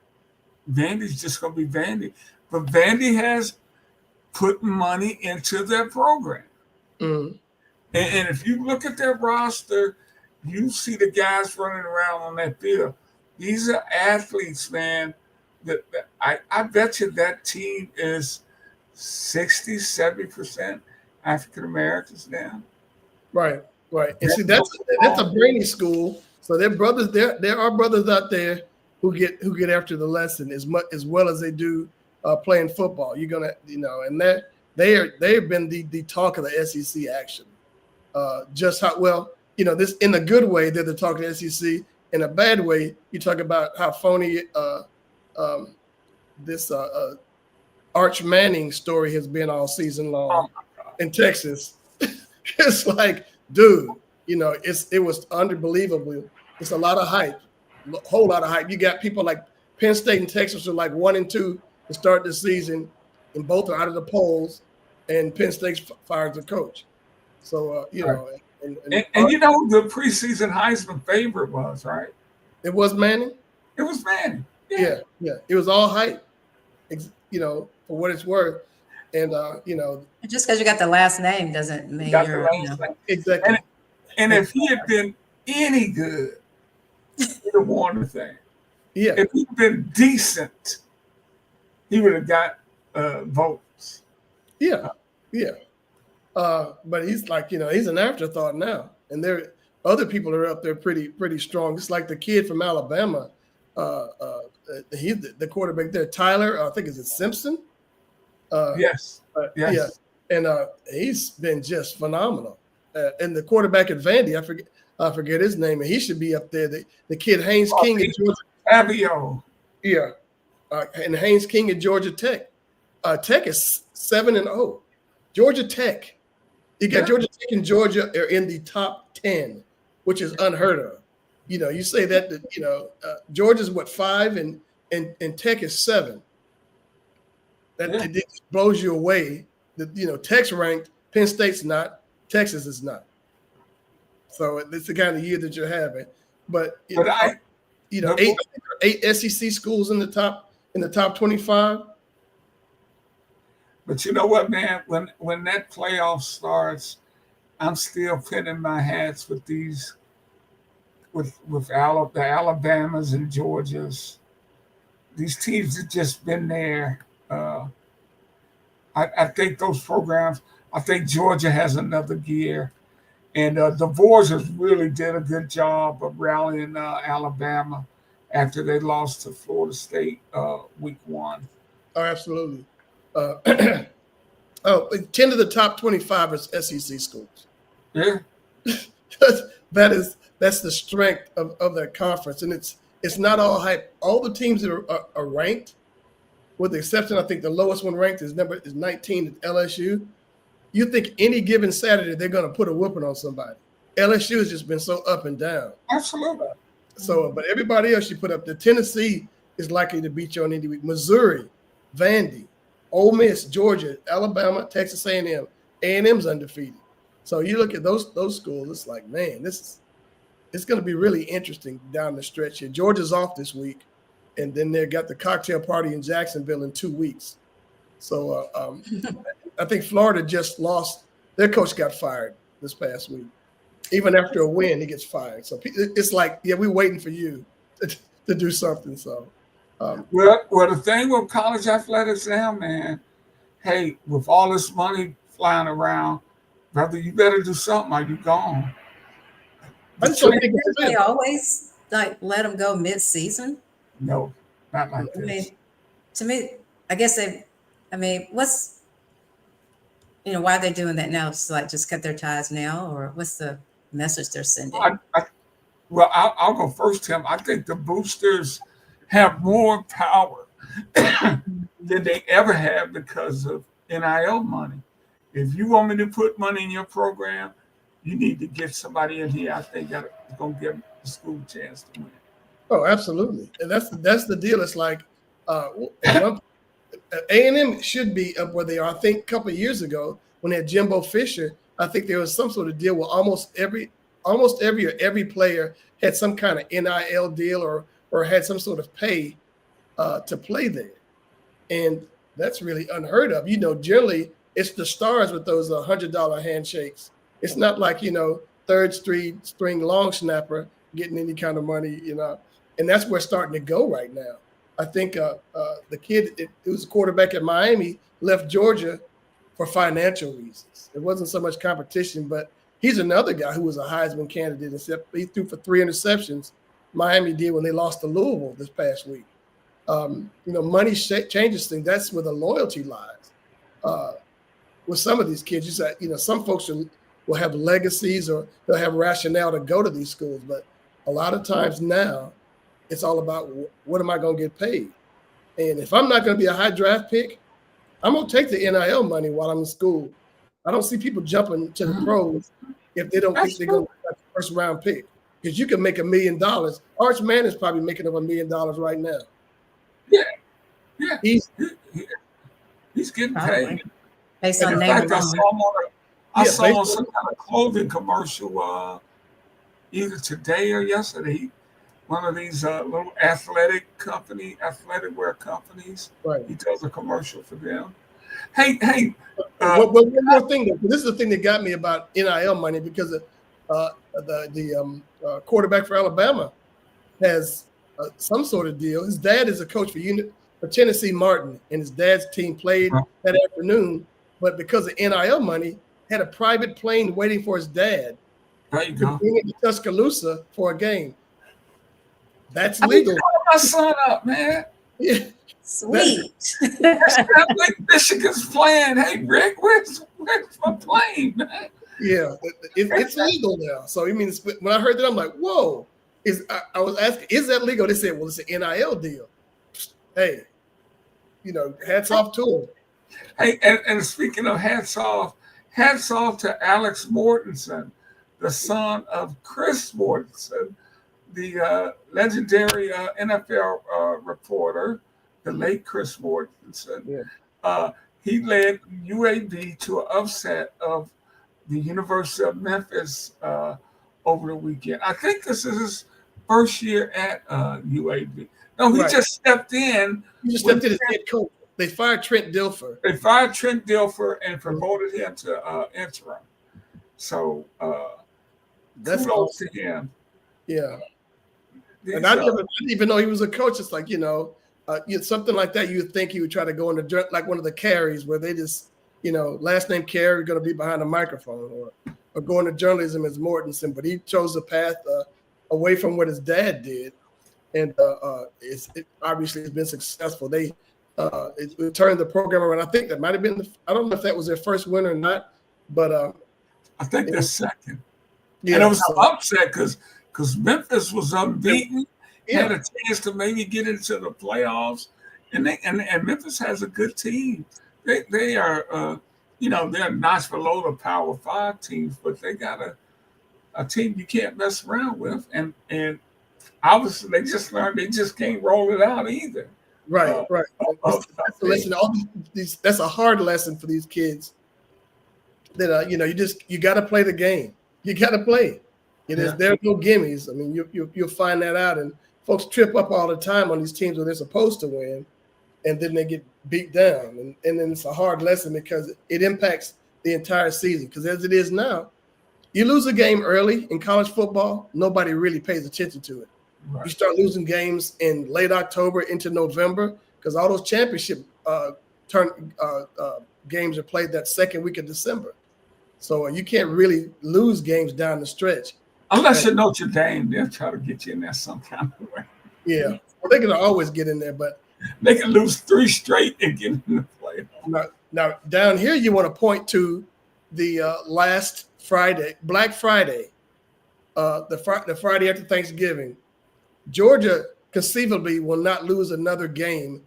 Vandy's just going to be Vandy. But Vandy has put money into their program. Mm. And if you look at their roster, you see the guys running around on that field. These are athletes, man. I bet you that team is 60, 70% African Americans now. Right. And see, that's a brainy school. So their brothers, there are brothers out there who get after the lesson as well as they do playing football. You're gonna, and they've been the talk of the SEC actually. Just how well, this in a good way they're the talk of the SEC. In a bad way, you talk about how phony this Arch Manning story has been all season long in Texas. It's like, dude, it was unbelievable. It's a lot of hype, a whole lot of hype. You got people like Penn State and Texas are like 1-2 to start the season, and both are out of the polls, and Penn State fired the coach. So, and the preseason Heisman favorite was, right? It was Manning? It was Manning. Yeah. It was all hype, for what it's worth. And, just because you got the last name doesn't mean you're, Exactly. And if he had been any good, he would have won the thing. Yeah. If he'd been decent, he would have got votes. Yeah. But he's like, he's an afterthought now. And other people are up there pretty strong. It's like the kid from Alabama. He's the quarterback there, Tyler. I think is it Simpson. Yes. Yeah. And he's been just phenomenal. And the quarterback at Vandy, I forget his name, and he should be up there. The kid Haynes King at Georgia. Fabio. Yeah. And Haynes King at Georgia Tech. Tech is 7-0. Georgia Tech. You got Georgia Tech and Georgia are in the top 10, which is unheard of. You say that Georgia's 5 and Tech is 7. It blows you away. That Tech's ranked, Penn State's not, Texas is not. So it's the kind of year that you're having. But eight SEC schools in the top 25. But you know what, man? When that playoff starts, I'm still pinning my hats with these, with the Alabamas and Georgias. These teams have just been there. I think those programs. I think Georgia has another gear, and the Voyagers really did a good job of rallying Alabama after they lost to Florida State week 1. Oh, absolutely. 10 of the top 25 is SEC schools. Yeah. That's the strength of that conference. And it's not all hype. All the teams that are ranked, with the exception, I think the lowest one ranked is 19 at LSU. You think any given Saturday they're going to put a whooping on somebody. LSU has just been so up and down. Absolutely. So, but everybody else you put up there, Tennessee is likely to beat you on any week. Missouri, Vandy, Ole Miss, Georgia, Alabama, Texas A&M. A&M's undefeated. So you look at those schools, it's like, man, it's going to be really interesting down the stretch here. Georgia's off this week, and then they got the cocktail party in Jacksonville in 2 weeks. So I think Florida just lost. Their coach got fired this past week. Even after a win, he gets fired. So it's like, yeah, we're waiting for you to do something. So, well, the thing with college athletics now, man, hey, with all this money flying around, brother, you better do something or you gone. They always let them go mid-season. No, not like this. I mean, to me, I guess what's, why are they doing that now? It's just cut their ties now, or what's the message they're sending? I'll go first, Tim. I think the boosters have more power than they ever have because of NIL money. If you want me to put money in your program, you need to get somebody in here I think that's going to give the school a chance to win. Oh, absolutely. And that's the deal. It's like A&M should be up where they are. I think a couple of years ago when they had Jimbo Fisher, I think there was some sort of deal where almost every year, every player had some kind of NIL deal or had some sort of pay to play there. And that's really unheard of. Generally it's the stars with those $100 handshakes. It's not like, third string long snapper getting any kind of money, and that's where it's starting to go right now. I think the kid who was a quarterback at Miami left Georgia for financial reasons. It wasn't so much competition, but he's another guy who was a Heisman candidate, except he threw for 3 interceptions. Miami did when they lost to Louisville this past week. Money changes things. That's where the loyalty lies. With some of these kids, some folks will have legacies or they'll have rationale to go to these schools, but a lot of times now it's all about what am I going to get paid? And if I'm not going to be a high draft pick, I'm going to take the NIL money while I'm in school. I don't see people jumping to the pros if they don't think they're going to get the first round pick, because you can make $1 million. Arch Mann is probably making up $1 million right now. Yeah. He's getting paid. Based on in name fact, alone. I saw on some kind of clothing commercial either today or yesterday. One of these little athletic wear companies. Right. He does a commercial for them. Hey. One more thing, though. This is the thing that got me about NIL money, because the quarterback for Alabama has some sort of deal. His dad is a coach for Tennessee Martin, and his dad's team played that afternoon. But because of NIL money, had a private plane waiting for his dad. There you go. Bring him to Tuscaloosa for a game. That's legal. Call my son up, man. Yeah. Sweet. Michigan's playing. Hey, Rick, where's my plane, man? Yeah, it's legal now. So when I heard that, I'm like, whoa. I was asking, is that legal? They said, well, it's an NIL deal. Hey, hats off to him. Hey, and speaking of hats off to Alex Mortensen, the son of Chris Mortensen, the legendary NFL reporter, the late Chris Mortensen. Yeah. He led UAB to an upset of the University of Memphis over the weekend. I think this is his first year at UAB. No, he just stepped in. He just stepped in as head coach. They fired Trent Dilfer. And promoted him to interim. So that's kudos to him. Yeah. And I didn't even know he was a coach. It's like, something like that, you would think he would try to go into like one of the carries where they just, last name Carey, going to be behind a microphone, or go into journalism as Mortensen. But he chose a path away from what his dad did. And it obviously has been successful. They turned the program around. I think that might have been, I don't know if that was their first win or not, but I think they're second. Yeah, and it was an upset because Memphis was unbeaten, had a chance to maybe get into the playoffs, and Memphis has a good team. They are they're a notch below the Power 5 teams, but they got a team you can't mess around with, and obviously they just learned they just can't roll it out either. Right. Listen, that's a hard lesson for these kids. That you got to play the game. You got to play. There's no gimmies. I mean, you'll find that out, and folks trip up all the time on these teams where they're supposed to win, and then they get beat down, and then it's a hard lesson because it impacts the entire season. Because as it is now, you lose a game early in college football, nobody really pays attention to it. Right. You start losing games in late October into November because all those championship games are played that second week of December. So you can't really lose games down the stretch. Unless you're Notre Dame, they'll try to get you in there some kind of way. Yeah, well, they're going to always get in there, but they can lose 3 straight and get in the playoffs. Now, down here, you want to point to the last Friday, Black Friday, the Friday after Thanksgiving. Georgia conceivably will not lose another game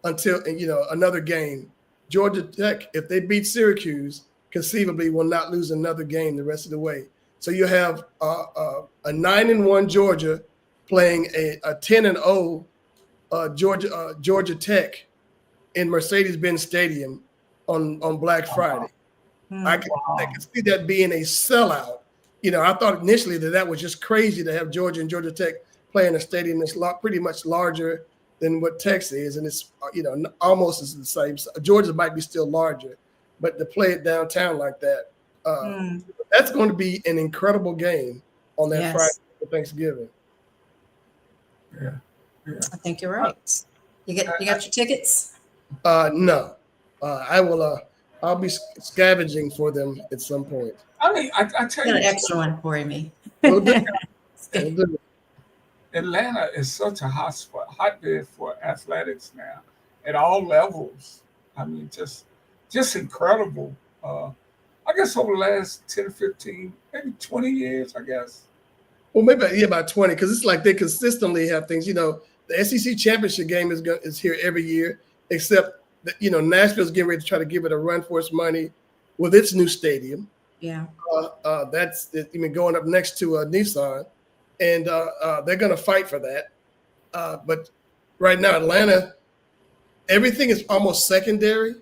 until another game. Georgia Tech, if they beat Syracuse, conceivably will not lose another game the rest of the way. So you have a 9-1 Georgia playing a 10-0 Georgia Tech in Mercedes-Benz Stadium on Black Friday. I can see that being a sellout I thought initially that was just crazy to have Georgia and Georgia Tech play in a stadium that's pretty much larger than what Tech's is, and it's almost as the same. Georgia might be still larger, but to play it downtown like that, that's going to be an incredible game on that Friday for Thanksgiving. Yeah. I think you're right. You got your tickets? No, I will. I'll be scavenging for them at some point. I mean, I tell you, Got an extra one for me. We'll do it. Atlanta is such a hotbed for athletics now at all levels. I mean, just incredible. I guess over the last 10, 15, maybe 20 years, I guess. Well, maybe about 20, because it's like they consistently have things. The SEC championship game is here every year, except that, Nashville's getting ready to try to give it a run for its money with its new stadium. Yeah. That's going up next to Nissan, and they're going to fight for that. But right now, Atlanta, everything is almost secondary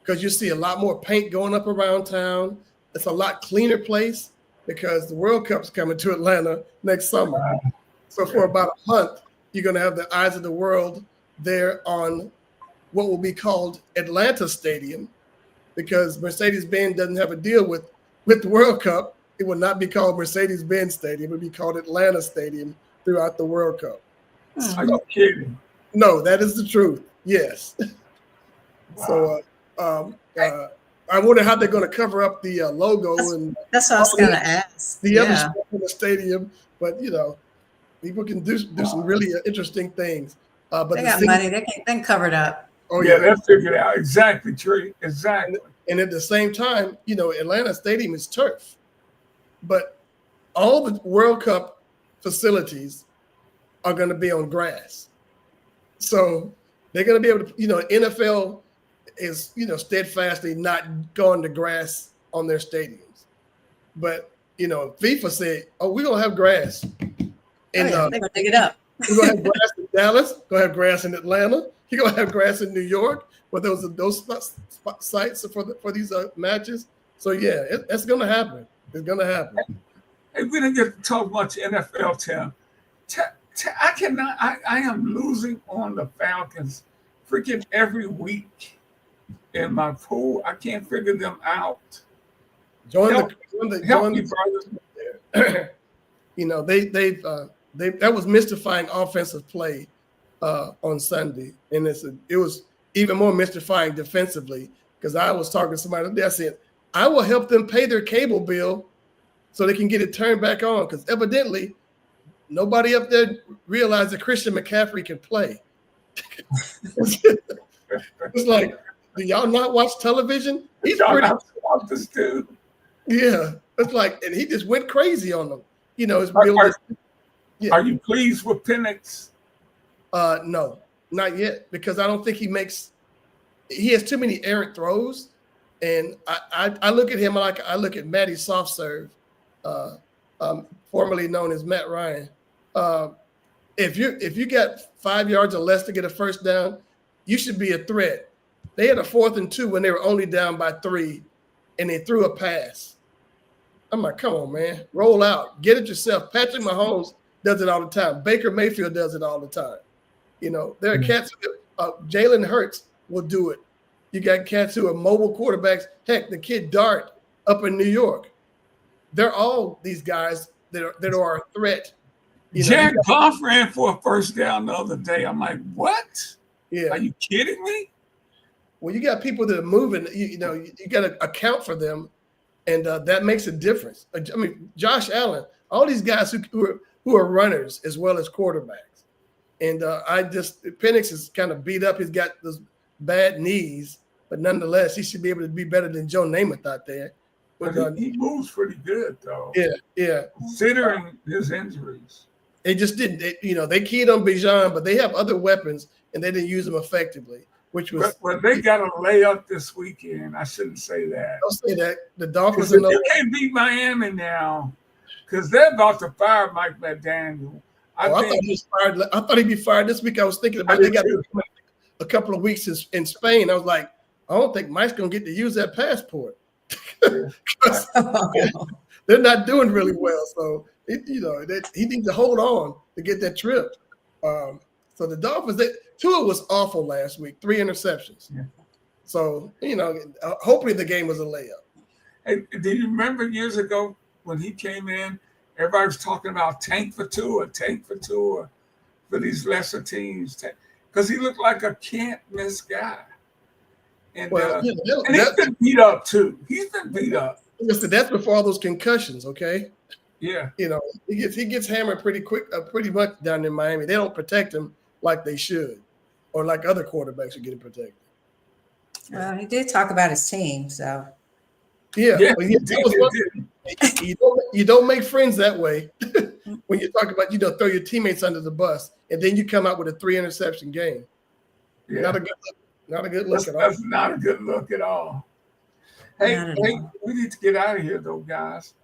because you see a lot more paint going up around town. It's a lot cleaner place because the World Cup's coming to Atlanta next summer. So for about a month, you're going to have the eyes of the world there on what will be called Atlanta Stadium, because Mercedes-Benz doesn't have a deal with the World Cup. It will not be called Mercedes-Benz Stadium. It will be called Atlanta Stadium throughout the World Cup. Are you kidding? No, that is the truth. Yes. Wow. So I wonder how they're going to cover up the logo and that's what I was going to ask. The other stuff in the stadium, but people can do some really interesting things. But they got money; they can cover it up. Oh yeah, they'll figure it out. Exactly, Tree. Exactly. And at the same time, Atlanta Stadium is turf, but all the World Cup facilities are going to be on grass. So they're going to be able to, NFL is, steadfastly not going to grass on their stadiums. But, FIFA said, we're going to have grass. And they're going to dig it up. We're going to have grass in Dallas. We're going to have grass in Atlanta. You're going to have grass in New York, where those sites for these matches. So, yeah, it's going to happen. It's going to happen. Hey, we didn't get to talk much NFL, Tim. I am losing on the Falcons freaking every week in my pool. I can't figure them out. Help me, brother. That was mystifying offensive play on Sunday, and it was even more mystifying defensively, because I was talking to somebody that said, I will help them pay their cable bill so they can get it turned back on, because evidently nobody up there realized that Christian McCaffrey can play. It's like, do y'all not watch television? He's pretty. Watch this dude. Yeah, it's like, and he just went crazy on them. Are you pleased with Penix? No, not yet, because I don't think he has too many errant throws. And I look at him like I look at Matty Soft Serve, formerly known as Matt Ryan. If you got 5 yards or less to get a first down, you should be a threat. They had a 4th and 2 when they were only down by 3, and they threw a pass. I'm like, come on, man, roll out, get it yourself. Patrick Mahomes does it all the time. Baker Mayfield does it all the time. There are cats. Jalen Hurts will do it. You got cats who are mobile quarterbacks. Heck, the kid Dart up in New York. They're all these guys that are a threat. Jared Goff ran for a first down the other day. I'm like, what? Yeah. Are you kidding me? Well, you got people that are moving. You got to account for them, and that makes a difference. I mean, Josh Allen, all these guys who are runners as well as quarterbacks, and Penix is kind of beat up. He's got those bad knees, but nonetheless, he should be able to be better than Joe Namath out there. But he moves pretty good, though. Yeah. Considering his injuries. They just didn't. They keyed on Bijan, but they have other weapons, and they didn't use them effectively. But they got a layup this weekend. I shouldn't say that. Don't say that. The Dolphins you can't beat Miami now, because they're about to fire Mike McDaniel. I thought he was fired. I thought he'd be fired this week. I was thinking about they got a couple of weeks in Spain. I was like, I don't think Mike's gonna get to use that passport. they're not doing really well. So he needs to hold on to get that trip. So the Dolphins, Tua was awful last week, 3 interceptions. Yeah. So hopefully the game was a layup. Hey, do you remember years ago when he came in? Everybody was talking about tank for Tua for these lesser teams, because he looked like a can't miss guy. And, and he's been beat up too. He's been beat up. Listen, that's before all those concussions, okay? Yeah. He gets hammered pretty much down in Miami. They don't protect him like they should, or like other quarterbacks are getting protected. Well, he did talk about his team, so. Yeah. You don't make friends that way when you talk about, throw your teammates under the bus and then you come out with a 3 interception game. Yeah. Not a good look at all. That's not a good look at all. Hey, we need to get out of here though, guys.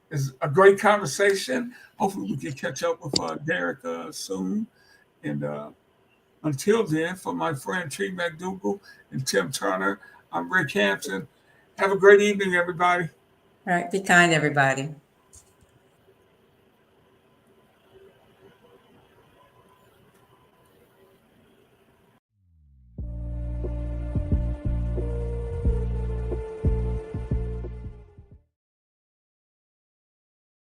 It's a great conversation. Hopefully we can catch up with Derek soon. And until then, for my friend Tree McDougal and Tim Turner, I'm Rick Hampton. Have a great evening, everybody. All right. Be kind, everybody.